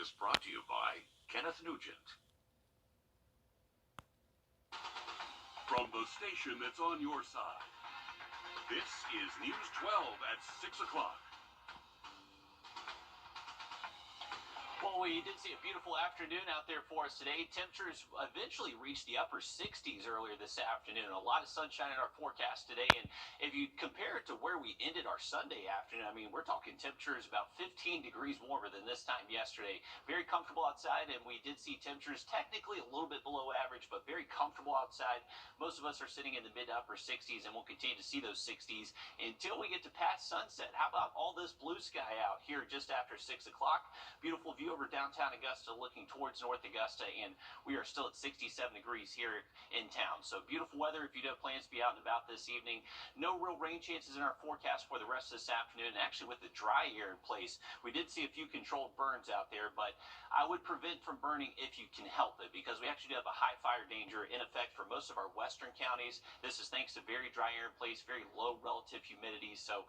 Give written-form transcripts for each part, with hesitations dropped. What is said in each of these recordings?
is brought to you by Kenneth Nugent. From the station that's on your side, this is News 12 at 6 o'clock. Well, we did see a beautiful afternoon out there for us today. Temperatures eventually reached the upper 60s earlier this afternoon. A lot of sunshine in our forecast today. And if you compare it to where we ended our Sunday afternoon, I mean, we're talking temperatures about 15 degrees warmer than this time yesterday. Very comfortable outside, and we did see temperatures technically a little bit below average, but very comfortable outside. Most of us are sitting in the mid to upper 60s, and we'll continue to see those 60s until we get to past sunset. How about all this blue sky out here just after 6 o'clock? Beautiful view over downtown Augusta looking towards North Augusta, and we are still at 67 degrees here in town. So beautiful weather if you do have plans to be out and about this evening. No real rain chances in our forecast for the rest of this afternoon. Actually, with the dry air in place, we did see a few controlled burns out there, but I would prevent from burning if you can help it, because we actually do have a high fire danger in effect for most of our western counties. This is thanks to very dry air in place, very low relative humidity, so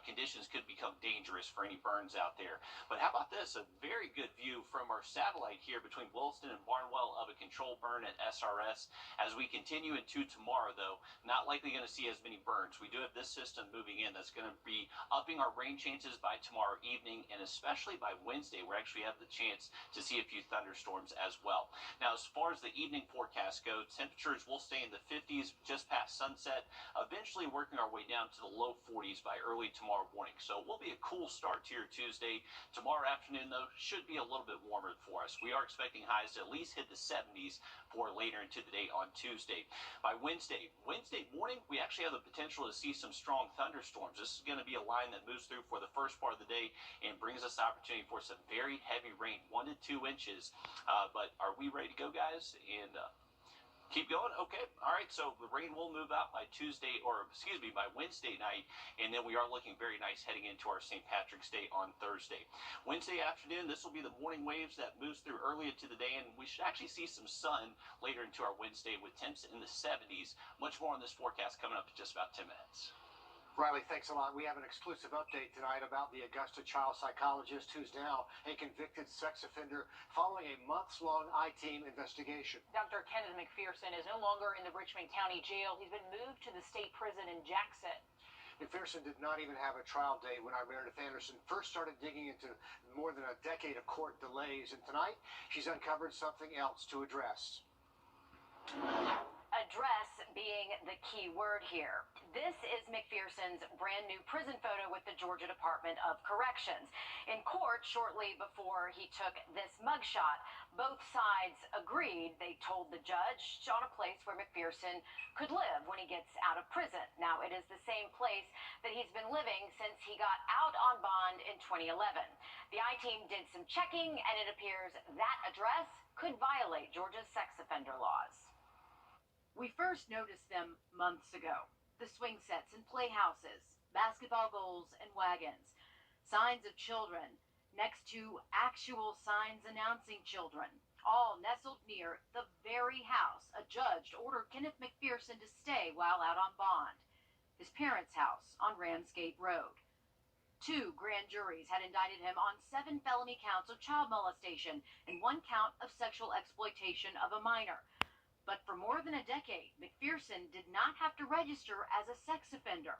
conditions could become dangerous for any burns out there. But how about this? A very good view from our satellite here between Williston and Barnwell of a controlled burn at SRS. As we continue into tomorrow, though, not likely going to see as many burns. We do have this system moving in that's going to be upping our rain chances by tomorrow evening, and especially by Wednesday, we actually have the chance to see a few thunderstorms as well. Now, as far as the evening forecast goes, temperatures will stay in the 50s just past sunset, eventually working our way down to the low 40s by early tomorrow morning. So it will be a cool start to your Tuesday. Tomorrow afternoon, though, should be a little bit warmer for us. We are expecting highs to at least hit the 70s for later into the day on Tuesday. By Wednesday morning, we actually have the potential to see some strong thunderstorms. This is going to be a line that moves through for the first part of the day and brings us opportunity for some very heavy rain, 1 to 2 inches. But are we ready to go, guys? And keep going? Okay. All right. So the rain will move out by by Wednesday night, and then we are looking very nice heading into our St. Patrick's Day on Thursday. Wednesday afternoon, this will be the morning waves that moves through early into the day, and we should actually see some sun later into our Wednesday with temps in the 70s. Much more on this forecast coming up in just about 10 minutes. Riley, thanks a lot. We have an exclusive update tonight about the Augusta child psychologist who's now a convicted sex offender following a months-long I-team investigation. Dr. Kenneth McPherson is no longer in the Richmond County Jail. He's been moved to the state prison in Jackson. McPherson did not even have a trial date when our Meredith Anderson first started digging into more than a decade of court delays. And tonight, she's uncovered something else to address. Address being the key word here. This is McPherson's brand new prison photo with the Georgia Department of Corrections. In court, shortly before he took this mugshot, both sides agreed. They told the judge on a place where McPherson could live when he gets out of prison. Now, it is the same place that he's been living since he got out on bond in 2011. The I-team did some checking, and it appears that address could violate Georgia's sex offender laws. We first noticed them months ago. The swing sets and playhouses, basketball goals and wagons, signs of children, next to actual signs announcing children, all nestled near the very house a judge ordered Kenneth McPherson to stay while out on bond, his parents' house on Ramsgate Road. 2 grand juries had indicted him on 7 felony counts of child molestation and 1 count of sexual exploitation of a minor. But for more than a decade, McPherson did not have to register as a sex offender.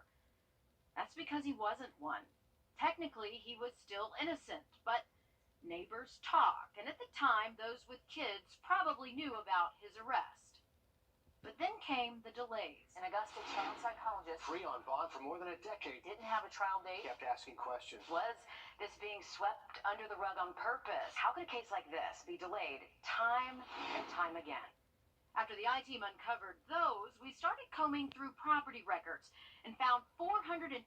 That's because he wasn't one. Technically, he was still innocent, but neighbors talk, and at the time, those with kids probably knew about his arrest. But then came the delays. An Augusta child psychologist, Free on bond for more than a decade. didn't have a trial date. Kept asking questions. Was this being swept under the rug on purpose? How could a case like this be delayed time and time again? After the I-team uncovered those, we started combing through property records and found 429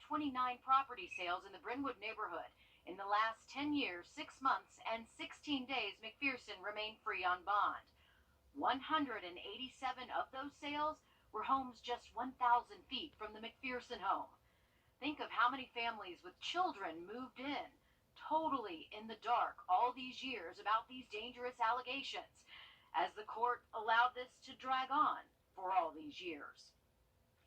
property sales in the Brynwood neighborhood. In the last 10 years, 6 months, and 16 days, McPherson remained free on bond. 187 of those sales were homes just 1,000 feet from the McPherson home. Think of how many families with children moved in, totally in the dark all these years about these dangerous allegations, as the court allowed this to drag on for all these years.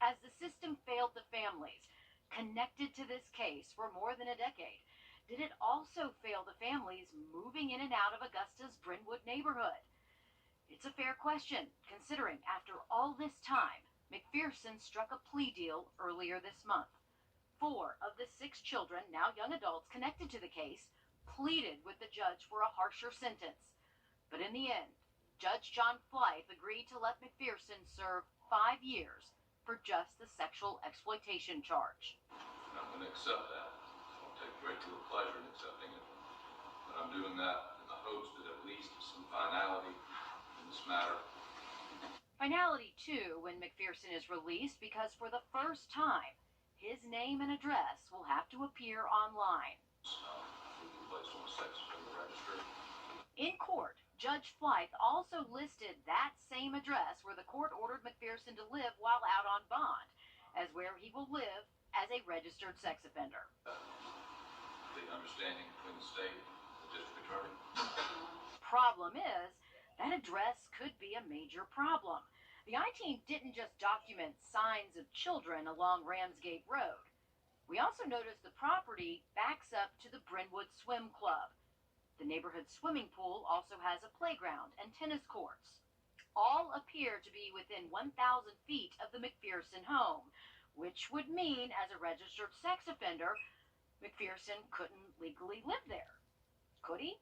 As the system failed the families connected to this case for more than a decade, did it also fail the families moving in and out of Augusta's Brynwood neighborhood? It's a fair question, considering after all this time, McPherson struck a plea deal earlier this month. 4 of the 6 children, now young adults connected to the case, pleaded with the judge for a harsher sentence. But in the end, Judge John Flythe agreed to let McPherson serve 5 years for just the sexual exploitation charge. I'm going to accept that. I'll take a great deal of pleasure in accepting it. But I'm doing that in the hopes that at least some finality in this matter. Finality, too, when McPherson is released, because for the first time, his name and address will have to appear online. Will be placed on the sex offender registry. In court, Judge Flythe also listed that same address where the court ordered McPherson to live while out on bond, as where he will live as a registered sex offender. The understanding between the state and the district attorney. Problem is, that address could be a major problem. The I-Team didn't just document signs of children along Ramsgate Road. We also noticed the property backs up to the Brynwood Swim Club. The neighborhood swimming pool also has a playground and tennis courts. All appear to be within 1,000 feet of the McPherson home, which would mean, as a registered sex offender, McPherson couldn't legally live there. Could he?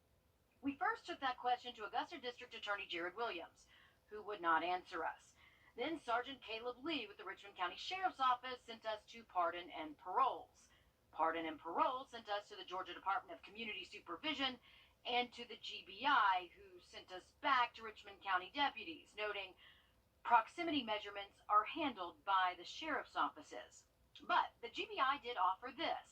We first took that question to Augusta District Attorney Jared Williams, who would not answer us. Then Sergeant Caleb Lee with the Richmond County Sheriff's Office sent us to Pardon and Paroles. Pardon and Parole sent us to the Georgia Department of Community Supervision and to the GBI, who sent us back to Richmond County deputies, noting proximity measurements are handled by the sheriff's offices. But the GBI did offer this.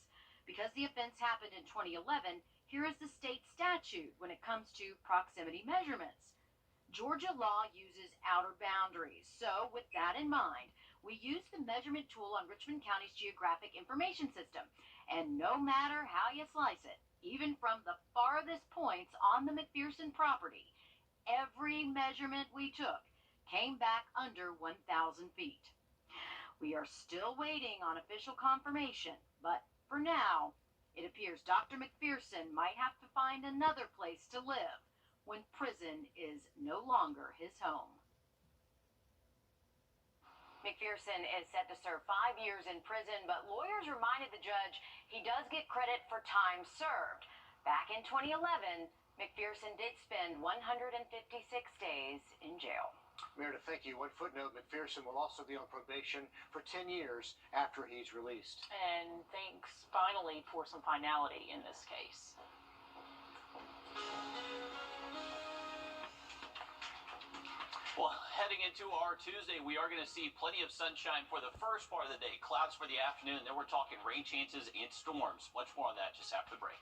Because the offense happened in 2011, here is the state statute when it comes to proximity measurements. Georgia law uses outer boundaries, so with that in mind, we use the measurement tool on Richmond County's Geographic Information System, and no matter how you slice it, even from the farthest points on the McPherson property, every measurement we took came back under 1,000 feet. We are still waiting on official confirmation, but for now, it appears Dr. McPherson might have to find another place to live when prison is no longer his home. McPherson is set to serve 5 years in prison, but lawyers reminded the judge he does get credit for time served. Back in 2011, McPherson did spend 156 days in jail. Meredith, thank you. One footnote, McPherson will also be on probation for 10 years after he's released. And thanks, finally, for some finality in this case. Well, heading into our Tuesday, we are going to see plenty of sunshine for the first part of the day. Clouds for the afternoon, then we're talking rain chances and storms. Much more on that just after the break.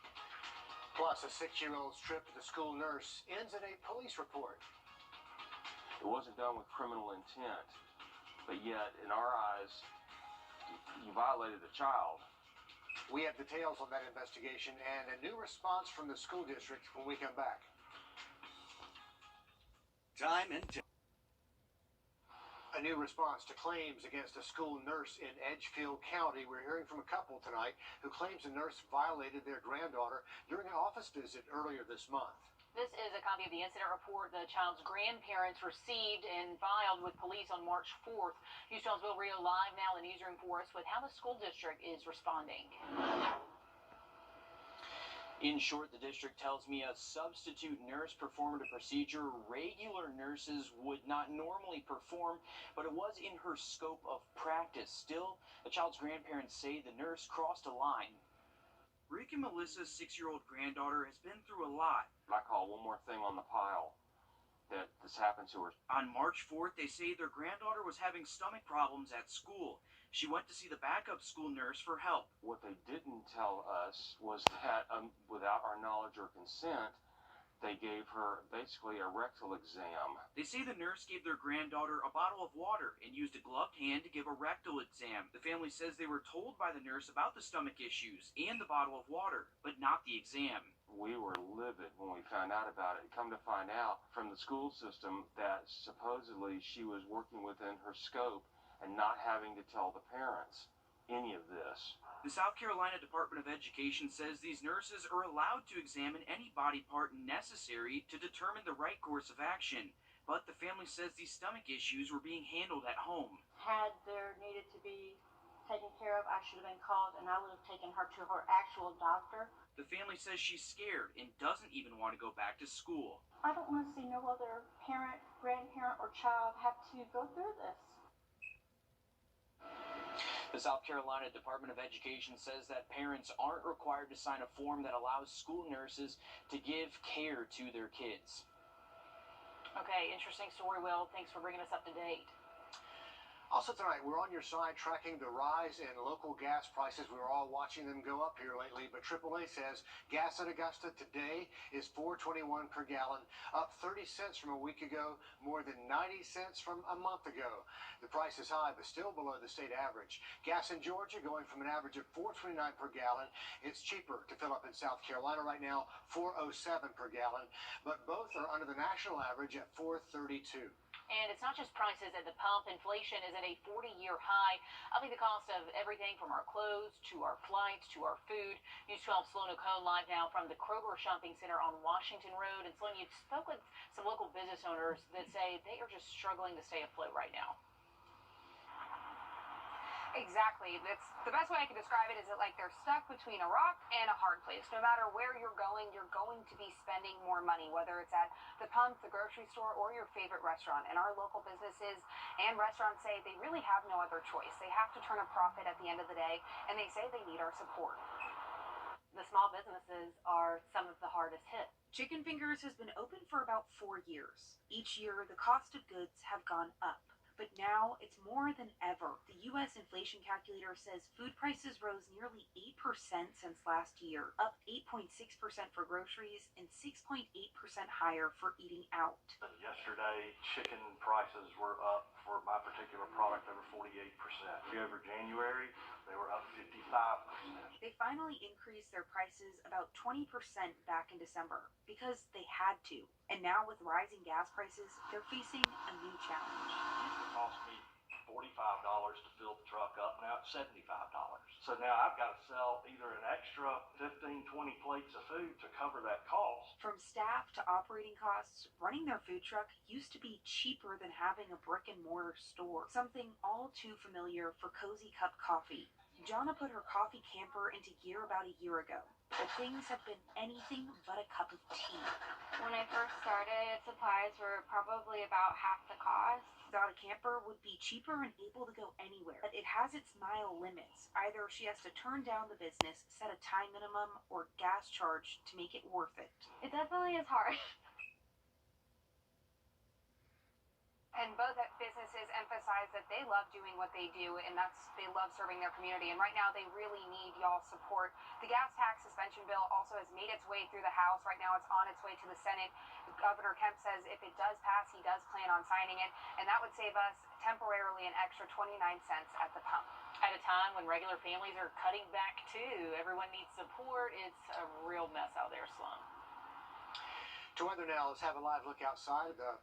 Plus, a 6-year-old's trip to the school nurse ends in a police report. It wasn't done with criminal intent, but yet, in our eyes, you violated a child. We have details on that investigation and a new response from the school district when we come back. A new response to claims against a school nurse in Edgefield County. We're hearing from a couple tonight who claims the nurse violated their granddaughter during an office visit earlier this month. This is a copy of the incident report the child's grandparents received and filed with police on March 4th. News Jonesville Radio Live now in the newsroom for us with how the school district is responding. In short, the district tells me a substitute nurse performed a procedure regular nurses would not normally perform, but it was in her scope of practice. Still, the child's grandparents say the nurse crossed a line. Rick and Melissa's 6-year-old granddaughter has been through a lot. I call one more thing on the pile that this happened to her. On March 4th, they say their granddaughter was having stomach problems at school. She went to see the backup school nurse for help. What they didn't tell us was that without our knowledge or consent, they gave her basically a rectal exam. They say the nurse gave their granddaughter a bottle of water and used a gloved hand to give a rectal exam. The family says they were told by the nurse about the stomach issues and the bottle of water, but not the exam. We were livid when we found out about it. Come to find out from the school system that supposedly she was working within her scope and not having to tell the parents. any of this. The South Carolina Department of Education says these nurses are allowed to examine any body part necessary to determine the right course of action, but the family says these stomach issues were being handled at home. Had there needed to be taken care of, I should have been called and I would have taken her to her actual doctor. The family says she's scared and doesn't even want to go back to school. I don't want to see no other parent, grandparent, or child have to go through this. The South Carolina Department of Education says that parents aren't required to sign a form that allows school nurses to give care to their kids. Okay, interesting story, Will. Thanks for bringing us up to date. Also tonight, we're on your side tracking the rise in local gas prices. We're all watching them go up here lately, but AAA says gas in Augusta today is $4.21 per gallon, up 30 cents from a week ago, more than 90 cents from a month ago. The price is high, but still below the state average. Gas in Georgia going from an average of $4.29 per gallon. It's cheaper to fill up in South Carolina right now, $4.07 per gallon, but both are under the national average at $4.32. And it's not just prices at the pump. Inflation is at a 40-year high, upping the cost of everything from our clothes to our flights to our food. News 12 Sloan O'Cone live now from the Kroger Shopping Center on Washington Road. And Sloan, you spoke with some local business owners that say they are just struggling to stay afloat right now. Exactly. That's the best way I can describe it, is that like they're stuck between a rock and a hard place. No matter where you're going to be spending more money, whether it's at the pump, the grocery store, or your favorite restaurant. And our local businesses and restaurants say they really have no other choice. They have to turn a profit at the end of the day, and they say they need our support. The small businesses are some of the hardest hit. Chicken Fingers has been open for about 4 years. Each year, the cost of goods have gone up. But now it's more than ever. The U.S. inflation calculator says food prices rose nearly 8% since last year, up 8.6% for groceries and 6.8% higher for eating out. Yesterday, chicken prices were up for my particular product over 48%. Over January, they were up 55%. They finally increased their prices about 20% back in December because they had to. And now with rising gas prices, they're facing a new challenge. It cost me $45 to fill the truck up, now it's $75. So now I've got to sell either an extra 15, 20 plates of food to cover that cost. From staff to operating costs, running their food truck used to be cheaper than having a brick and mortar store. Something all too familiar for Cozy Cup Coffee. Jonna put her coffee camper into gear about a year ago, but things have been anything but a cup of tea. When I first started, supplies were probably about half the cost. Thought a camper would be cheaper and able to go anywhere, but it has its mile limits. Either she has to turn down the business, set a time minimum, or gas charge to make it worth it. It definitely is hard. And both businesses emphasize that they love doing what they do, and they love serving their community. And right now, they really need y'all's support. The gas tax suspension bill also has made its way through the House. Right now, it's on its way to the Senate. Governor Kemp says if it does pass, he does plan on signing it, and that would save us temporarily an extra 29 cents at the pump. At a time when regular families are cutting back too, everyone needs support. It's a real mess out there, Sloan. To weather now, let's have a live look outside the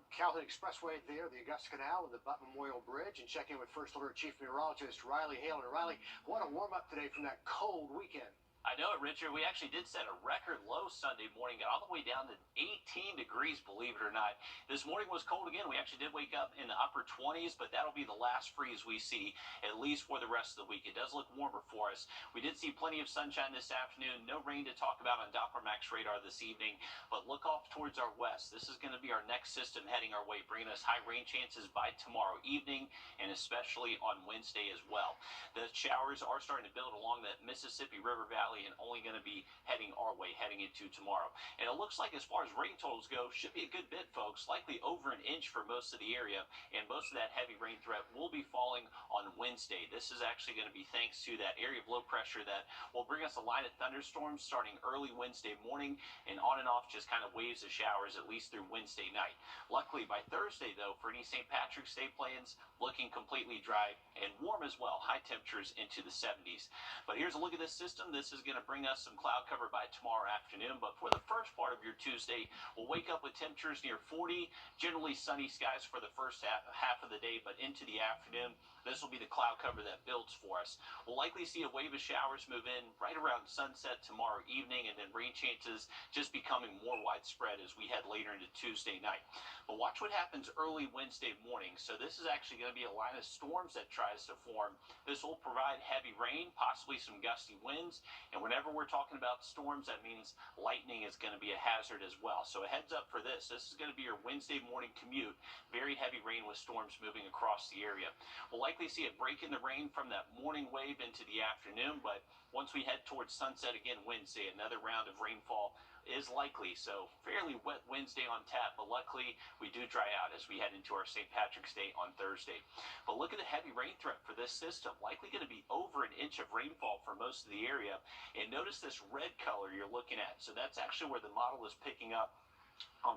Calhoun Expressway there, the Augusta Canal, and the Butt Memorial Bridge, and check in with First Alert Chief Meteorologist Riley Hale. And Riley, what a warm-up today from that cold weekend. I know it, Richard. We actually did set a record low Sunday morning, got all the way down to 18 degrees, believe it or not. This morning was cold again. We actually did wake up in the upper 20s, but that'll be the last freeze we see, at least for the rest of the week. It does look warmer for us. We did see plenty of sunshine this afternoon. No rain to talk about on Doppler Max radar this evening, but look off towards our west. This is going to be our next system heading our way, bringing us high rain chances by tomorrow evening and especially on Wednesday as well. The showers are starting to build along the Mississippi River Valley and only going to be heading our way heading into tomorrow. And it looks like as far as rain totals go, should be a good bit, folks. Likely over an inch for most of the area, and most of that heavy rain threat will be falling on Wednesday. This is actually going to be thanks to that area of low pressure that will bring us a line of thunderstorms starting early Wednesday morning and on and off just kind of waves of showers at least through Wednesday night. Luckily by Thursday though, for any St. Patrick's Day plans, looking completely dry and warm as well. High temperatures into the 70s. But here's a look at this system. This is is going to bring us some cloud cover by tomorrow afternoon, but for the first part of your Tuesday, we'll wake up with temperatures near 40, generally sunny skies for the first half of the day, but into the afternoon, this will be the cloud cover that builds for us. We'll likely see a wave of showers move in right around sunset tomorrow evening, and then rain chances just becoming more widespread as we head later into Tuesday night. But watch what happens early Wednesday morning. So this is actually going to be a line of storms that tries to form. This will provide heavy rain, possibly some gusty winds, and whenever we're talking about storms, that means lightning is going to be a hazard as well. So a heads up for this. This is going to be your Wednesday morning commute. Very heavy rain with storms moving across the area. We'll likely see a break in the rain from that morning wave into the afternoon, but once we head towards sunset again Wednesday, another round of rainfall is likely. So fairly wet Wednesday on tap, but luckily we do dry out as we head into our St. Patrick's Day on Thursday. But look at the heavy rain threat for this system. Likely going to be over an inch of rainfall for most of the area. And notice this red color you're looking at. So that's actually where the model is picking up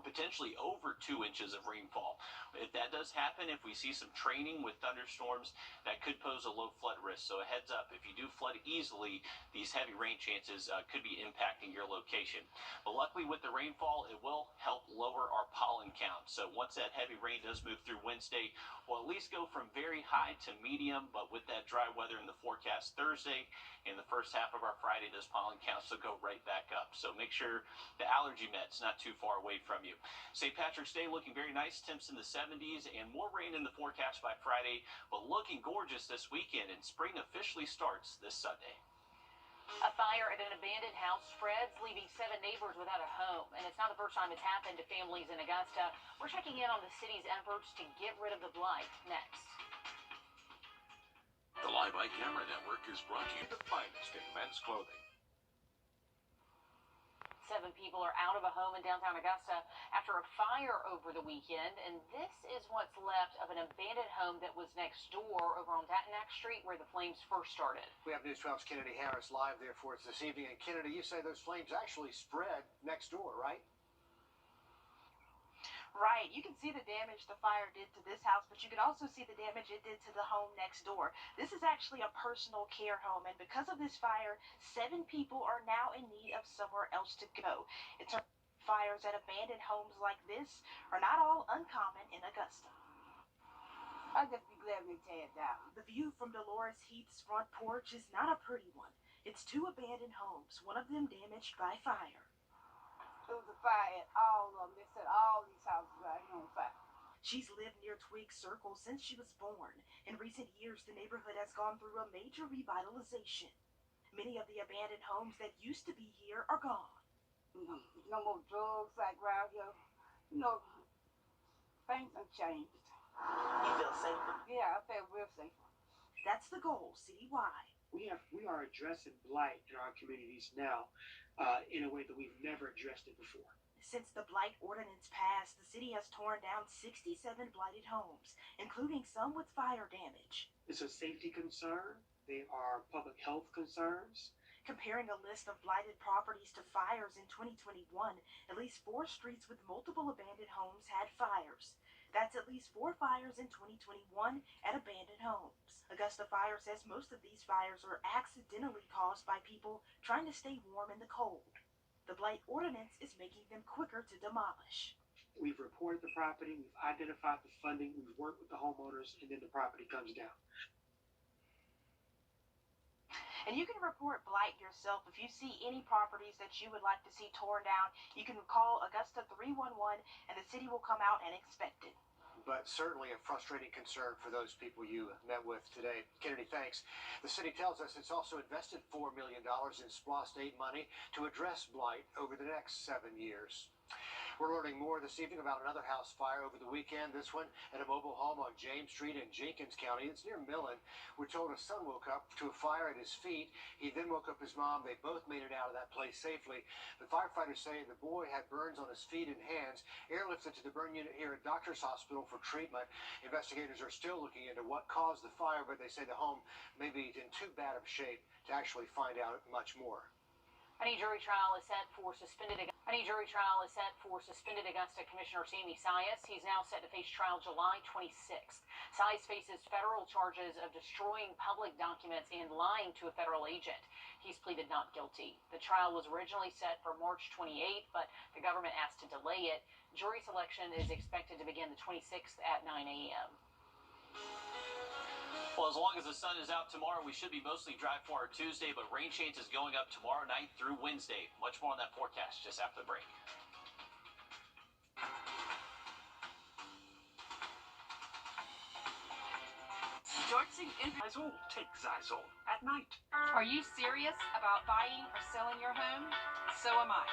potentially over 2 inches of rainfall. If that does happen, if we see some training with thunderstorms, that could pose a low flood risk. So a heads up, if you do flood easily, these heavy rain chances could be impacting your location. But luckily with the rainfall, it will help lower our pollen count. So once that heavy rain does move through Wednesday, we'll at least go from very high to medium, but with that dry weather in the forecast Thursday, in the first half of our Friday, those pollen counts will go right back up. So make sure the allergy med's not too far away from you. St. Patrick's Day looking very nice, temps in the 70s, and more rain in the forecast by Friday, but looking gorgeous this weekend, and spring officially starts this Sunday. A fire at an abandoned house spreads, leaving 7 neighbors without a home. And it's not the first time it's happened to families in Augusta. We're checking in on the city's efforts to get rid of the blight next. The Live by Camera Network is brought to you the finest in men's clothing. 7 people are out of a home in downtown Augusta after a fire over the weekend, and this is what's left of an abandoned home that was next door over on Tatanac Street where the flames first started. We have News 12's Kennedy Harris live there for us this evening. And Kennedy, you say those flames actually spread next door, right? Right. You can see the damage the fire did to this house, but you can also see the damage it did to the home next door. This is actually a personal care home, and because of this fire, 7 people are now in need of somewhere else to go. It turns out fires at abandoned homes like this are not all uncommon in Augusta. I'll just be glad when they tear it down. The view from Dolores Heath's front porch is not a pretty one. It's 2 abandoned homes, one of them damaged by fire. There was a fire at all of them. They said all these houses are on fire. She's lived near Twig Circle since she was born. In recent years, the neighborhood has gone through a major revitalization. Many of the abandoned homes that used to be here are gone. No more drugs like around here. You know, things have changed. You feel safer? Yeah, I feel real safer. That's the goal citywide. We are addressing blight in our communities now in a way that we've never addressed it before. Since the blight ordinance passed, the city has torn down 67 blighted homes, including some with fire damage. It's a safety concern. They are public health concerns. Comparing a list of blighted properties to fires in 2021, at least 4 streets with multiple abandoned homes had fires. That's at least 4 fires in 2021 at abandoned homes. Augusta Fire says most of these fires are accidentally caused by people trying to stay warm in the cold. The blight ordinance is making them quicker to demolish. We've reported the property, we've identified the funding, we've worked with the homeowners, and then the property comes down. And you can report blight yourself. If you see any properties that you would like to see torn down, you can call Augusta 311 and the city will come out and inspect it. But certainly a frustrating concern for those people you met with today. Kennedy, thanks. The city tells us it's also invested $4 million in SPLOST state money to address blight over the next 7 years. We're learning more this evening about another house fire over the weekend, this one at a mobile home on James Street in Jenkins County. It's near Millen. We're told a son woke up to a fire at his feet. He then woke up his mom. They both made it out of that place safely. The firefighters say the boy had burns on his feet and hands, airlifted to the burn unit here at Doctors Hospital for treatment. Investigators are still looking into what caused the fire, but they say the home may be in too bad of shape to actually find out much more. A new jury trial is set for suspended Augusta Commissioner Sammy Sias. He's now set to face trial July 26th. Sias faces federal charges of destroying public documents and lying to a federal agent. He's pleaded not guilty. The trial was originally set for March 28th, but the government asked to delay it. Jury selection is expected to begin the 26th at 9 a.m. Well, as long as the sun is out tomorrow, we should be mostly dry for our Tuesday, but rain chances going up tomorrow night through Wednesday. Much more on that forecast just after the break. Zysol. Take Zysol at night. Are you serious about buying or selling your home? So am I.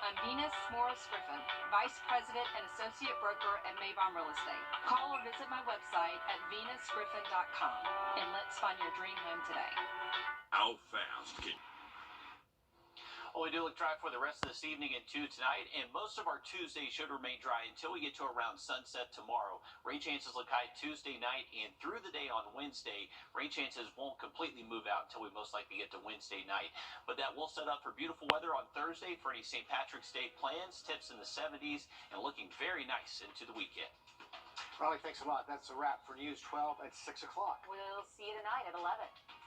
I'm Venus Morris Griffin, Vice President and Associate Broker at Maybaum Real Estate. Call or visit my website at venusgriffin.com and let's find your dream home today. How fast can Well, we do look dry for the rest of this evening and tonight, and most of our Tuesday should remain dry until we get to around sunset tomorrow. Rain chances look high Tuesday night and through the day on Wednesday. Rain chances won't completely move out until we most likely get to Wednesday night, but that will set up for beautiful weather on Thursday for any St. Patrick's Day plans. Temps in the 70s and looking very nice into the weekend. Riley, thanks a lot. That's a wrap for News 12 at 6 o'clock. We'll see you tonight at 11.